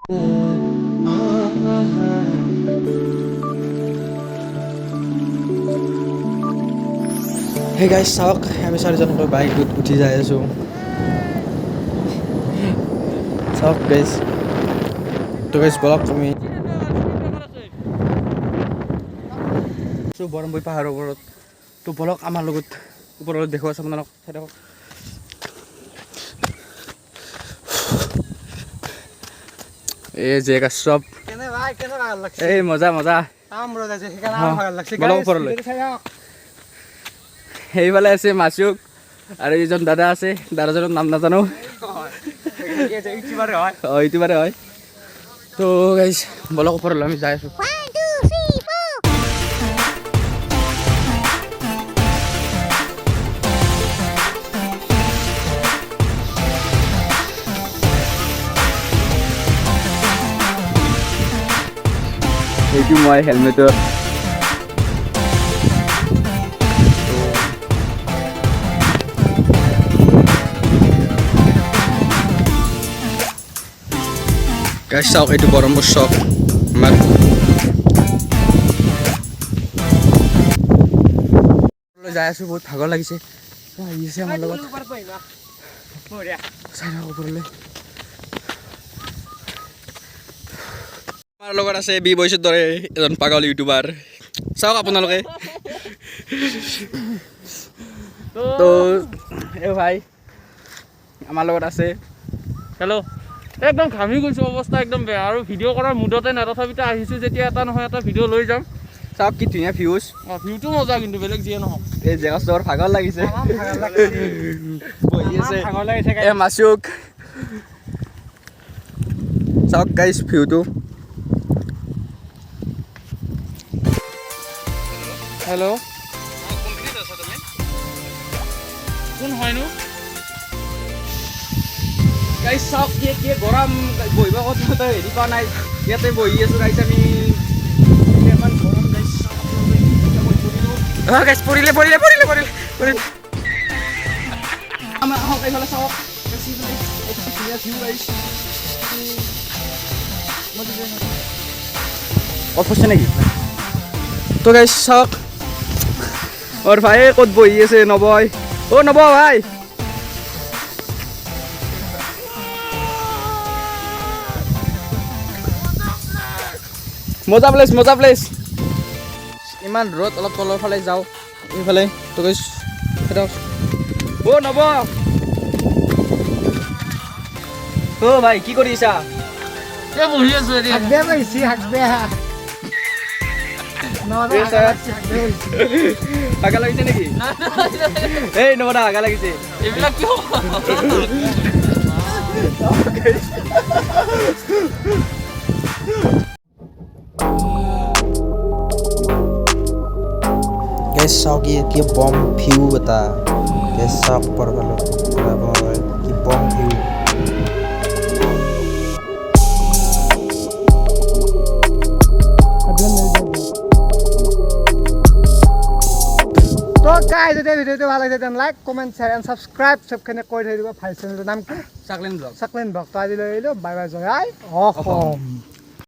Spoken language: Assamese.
Hey guys, চাওক আমি চাৰিজনকৈ বাইকত উঠি যাই আছোঁ। চাওক গাইজ, তো গাইজ বলক আমি বৰমবৈ পাহাৰৰ ওপৰত। তো বলক আমাৰ লগত ওপৰত দেখুৱাই আছোঁ আপোনালোক। দেখক এই যে চব এই মজা মজা বলক ওপৰলৈ। সেইফালে আছে মাছুক আৰু এইজন দাদা আছে, দাদাজনৰ নাম নাজানো। ইউটিউবাৰে হয়। তো গাইজ বলক ওপৰলৈ আমি যাই আছোঁ। এইটো মই হেলমেটৰ গাইজ চাওক, এইটো বৰমবুৰ চক আমাৰ। যাই আছোঁ, বহুত ভাগৰ লাগিছে। আহিছে আমাৰ লগত ওপৰলৈ। আমাৰ লগত আছে বি বয়সৰ দৰে এজন পাগল ইউটিউবাৰ। চাওক আপোনালোকে। তো এই ভাই আমাৰ লগত আছে। হেল্ল', একদম ঘামি গৈছোঁ, অৱস্থা একদম বেয়া। আৰু ভিডিঅ' কৰাৰ মুডতে নাই, তথাপিতো আহিছোঁ যেতিয়া এটা নহয় এটা ভিডিঅ' লৈ যাম। চাওক কি ধুনীয়া ভিউজ। ভিউটো মজা, কিন্তু বেলেগ যিয়ে নহওক এই জেগা চবৰ ভাগৰ লাগিছে। বহি আছে এই মাছুক। চাওক গাইজ ভিউটো। হেল্ল', কোন হয়নো? গাইজ চাওক কি কি গৰম, বহিব কথা হেৰি পোৱা নাই। ইয়াতে বহি আছোঁ গাইজ আমি। ইমান গৰম গাইজ। গাইজ পৰিলে পৰিলে পৰিলে পৰিলে পৰিলে। আমাৰ আহক এইফালে চাওক। ধুনীয়া ভিউ গাইজ। অফ হৈছে নেকি? তো গাইজ চাওক, ওর ভাই ক'ত বহি আছে নবয়। অ' নব ভাই, মজা প্লেচ মজা প্লেচ। ইমান ৰ'দ, অলপ তলৰ ফালে যাওঁ এইফালে। তো গাইজ অ' নব, অ' ভাই কি কৰি আছা? বহি আছো আগা লাগিছে নেকি? এই নবদা আগা লাগিছে। এইবিলাক কি Guys, saw कि bomb view बता। Guys, saw पर वालों कि bomb view। তো গাইজ, এতিয়া ভিডিঅ'টো ভাল লাগিছে তেন like, comment, share and subscribe চবখিনি কৰি থৈ দিব। ভাই চেনেলটোৰ নাম কি? চাকলেন ব্লগ। চাকলেন ব্লগ। তো আজিলৈ আহিলোঁ, বাই বাই, জয় আই অসম।